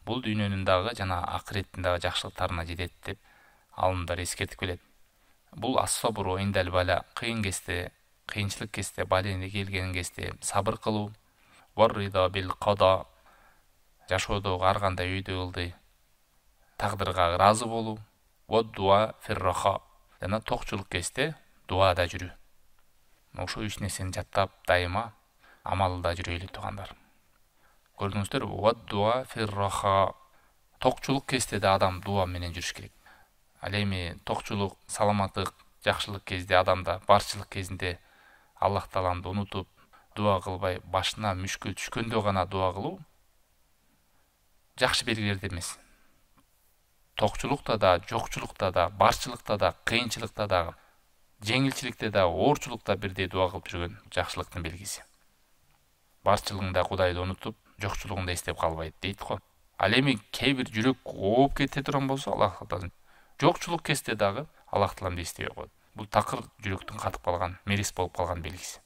бул дүйнөнүн дагы жана акыреттин дагы жакшылыктарына жетет деп алымдар эскертип келет. Бул ас-сабру индал бала, кыйын кезде, кыйынчылык кезде, балене келген кезде сабыр кылуу, варрида бил када, жашоодогу ар кандай үйдү ылдый тагдырга ыраазы болуу, вад-дуа фир-раха, жана токчулук кезде дуада жүрүү. Ошо 3 нерсени жаттап дайыма амалда жүрөйлү туугандар. Көрдүңүздөр, вад-дуа фир-раха, токчулук кезде да адам дуа менен жүрүш керек. Ал эми токчулук, саламаттык, жакшылык кезде адамда, барчылык кезинде Аллах Тааланы унутуп, дуа кылбай, башына мүшкүл түшкөндө гана дуа кылуу жакшы белгилерден эмес. Токчулукта да, жокчулукта да, барчылыкта да, кыйынчылыкта да, жеңилчиликте да, оорчулукта бирдей дуа кылып жүргөн жакшылыктын белгиси. Барчылыгында Кудайды унутуп, жокчулугунда эстеп калбайт дейт го. Ал эми кээ бир жүрөк ооп кете турган болсо, Аллах Тааланы жокчулук кезде дагы Аллах Тааланы эстебей коет. Бул такыр жүрөктүн катып калган, мерис болуп калган белгиси.